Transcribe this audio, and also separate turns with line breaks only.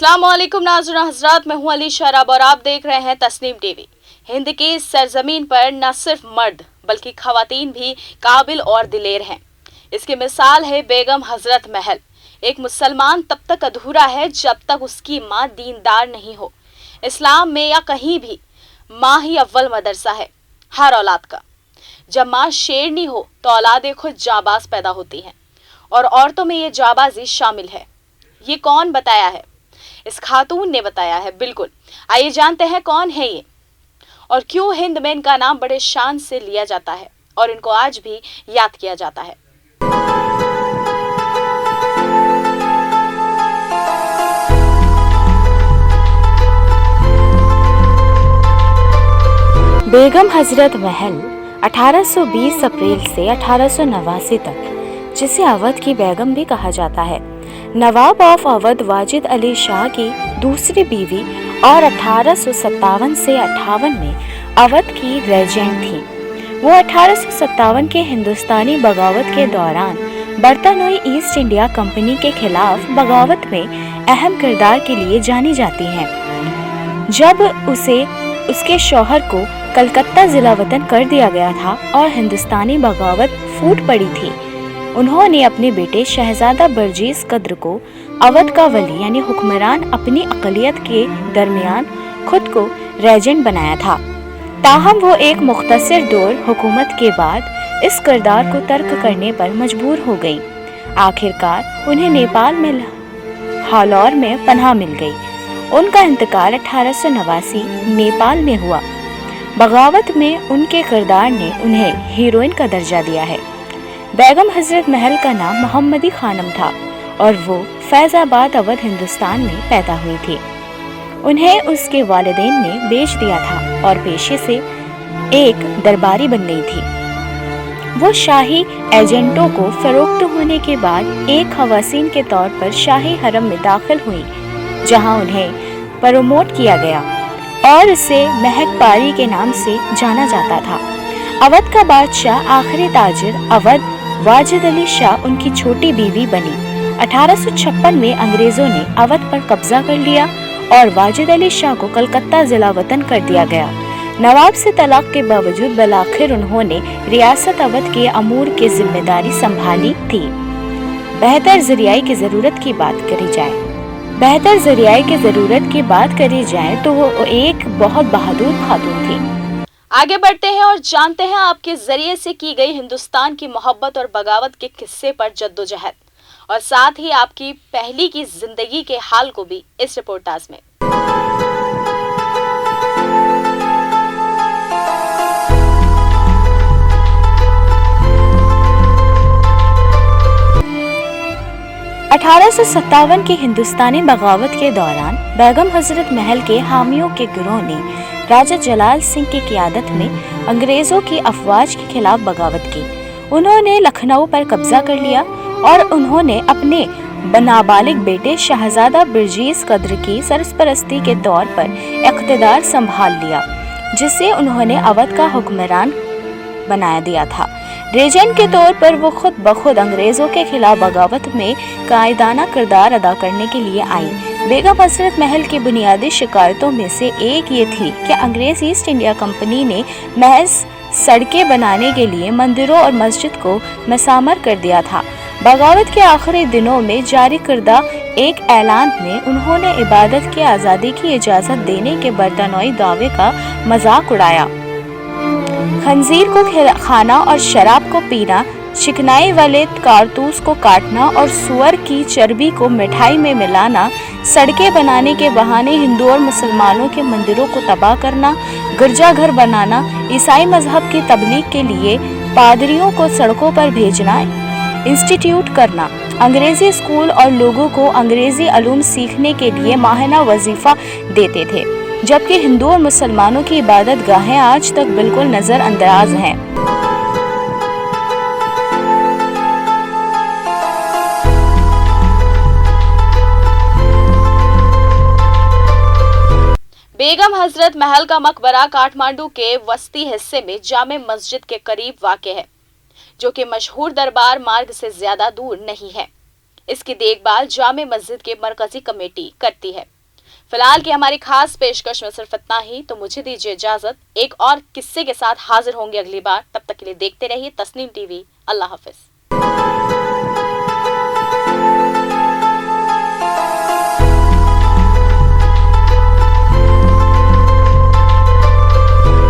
अस्सलाम वालेकुम नाज़रीन हज़रात, मैं हूं अली शराब और आप देख रहे हैं तस्नीम टीवी। हिंद की इस सरजमीन पर न सिर्फ मर्द बल्कि खवातीन भी काबिल और दिलेर हैं। इसकी मिसाल है बेगम हजरत महल। एक मुसलमान तब तक अधूरा है जब तक उसकी माँ दीनदार नहीं हो। इस्लाम में या कहीं भी माँ ही अव्वल मदरसा है हर औलाद का। जब माँ शेरनी हो तो औलादें खुद जाबाज पैदा होती हैं और औरतों में ये जाबाजी शामिल है। ये कौन बताया है? इस खातून ने बताया है। बिल्कुल, आइए जानते हैं कौन है ये और क्यों हिंद में इनका नाम बड़े शान से लिया जाता है और इनको आज भी याद किया जाता है।
बेगम हजरत महल 1820 अप्रैल से 1889 तक, जिसे अवध की बेगम भी कहा जाता है, नवाब ऑफ अवध वाजिद अली शाह की दूसरी बीवी और 1857 से 58 में अवध की रेजेंट थी। वो 1857 के हिंदुस्तानी बगावत के दौरान बर्तानवी ईस्ट इंडिया कंपनी के खिलाफ बगावत में अहम किरदार के लिए जानी जाती हैं। जब उसे उसके शौहर को कलकत्ता जिला वतन कर दिया गया था और हिंदुस्तानी बगावत फूट पड़ी थी, उन्होंने अपने बेटे शहजादा बर्जीस कद्र को अवध का वली यानी हुक्मरान अपनी अक़लियत के दरमियान खुद को रेजेंट बनाया था। ताहम वो एक मुख्तसर दौर हुकूमत के बाद इस किरदार को तर्क करने पर मजबूर हो गई। आखिरकार उन्हें नेपाल में हालौर में पनाह मिल गई। उनका इंतकाल 1889 नेपाल में हुआ। बगावत में उनके किरदार ने उन्हें हीरोइन का दर्जा दिया है। बेगम हजरत महल का नाम मोहम्मदी खानम था और वो फैजाबाद अवध हिंदुस्तान में पैदा हुई थी। उन्हें उसके वालिदैन ने बेच दिया था और पेशे से एक दरबारी बन गई थी। वो शाही एजेंटों को फरोख्त होने के बाद एक खवासीन के तौर पर शाही हरम में दाखिल हुई, जहां उन्हें प्रमोट किया गया और उसे महक पारी के नाम से जाना जाता था। अवध का बादशाह आखिरी ताजिर अवध वाजिद अली शाह उनकी छोटी बीवी बनी। 1856 में अंग्रेजों ने अवध पर कब्जा कर लिया और वाजिद अली शाह को कलकत्ता जिला वतन कर दिया गया। नवाब से तलाक के बावजूद बलाखिर उन्होंने रियासत अवध के अमूर की जिम्मेदारी संभाली थी। बेहतर ज़रियाई की ज़रूरत की बात करी जाए तो वो एक बहुत बहादुर खातून थी।
आगे बढ़ते हैं और जानते हैं आपके जरिए से की गई हिंदुस्तान की मोहब्बत और बगावत के किस्से पर जद्दोजहद और साथ ही आपकी पहली की जिंदगी के हाल को भी इस रिपोर्टाज में।
सत्तावन की हिंदुस्तानी बगावत के दौरान बेगम हजरत महल के हामियों के गिरोह ने राजा जलाल सिंह की क़ियादत में अंग्रेजों की अफवाज के खिलाफ बगावत की। उन्होंने लखनऊ पर कब्जा कर लिया और उन्होंने अपने नाबालिग बेटे शहजादा बर्जीस कद्र की सरपरस्ती के तौर पर इक़्तिदार संभाल लिया, जिसे उन्होंने अवध का हुक्मरान बना दिया था। रेजेंट के तौर पर वो खुद बखुद अंग्रेजों के खिलाफ बगावत में कायदाना किरदार अदा करने के लिए आई। बेगम हजरत महल की बुनियादी शिकायतों में से एक ये थी कि अंग्रेज ईस्ट इंडिया कंपनी ने महज सड़कें बनाने के लिए मंदिरों और मस्जिद को मसामर कर दिया था। बगावत के आखिरी दिनों में जारी करदा एक ऐलान में उन्होंने इबादत की आज़ादी की इजाज़त देने के बर्तानवी दावे का मजाक उड़ाया। खंजीर को खाना और शराब को पीना, चिकनाई वाले कारतूस को काटना और सुअर की चर्बी को मिठाई में मिलाना, सड़कें बनाने के बहाने हिंदू और मुसलमानों के मंदिरों को तबाह करना, गिरजाघर बनाना, ईसाई मजहब की तबलीग के लिए पादरियों को सड़कों पर भेजना, इंस्टीट्यूट करना, अंग्रेजी स्कूल और लोगों को अंग्रेजी अलूम सीखने के लिए माहिना वजीफा देते थे, जबकि हिंदू और मुसलमानों की इबादत गाहें आज तक बिल्कुल नजरअंदाज हैं।
बेगम हजरत महल का मकबरा काठमांडू के वस्ती हिस्से में जामे मस्जिद के करीब वाक़ है, जो कि मशहूर दरबार मार्ग से ज्यादा दूर नहीं है। इसकी देखभाल जामे मस्जिद की मरकजी कमेटी करती है। فی الحال کی ہماری خاص پیشکش میں صرف اتنا ہی، تو مجھے دیجیے اجازت، ایک اور قصے کے ساتھ حاضر ہوں گے اگلی بار، تب تک کے لیے دیکھتے رہیے تسنیم ٹی وی۔ اللہ حافظ۔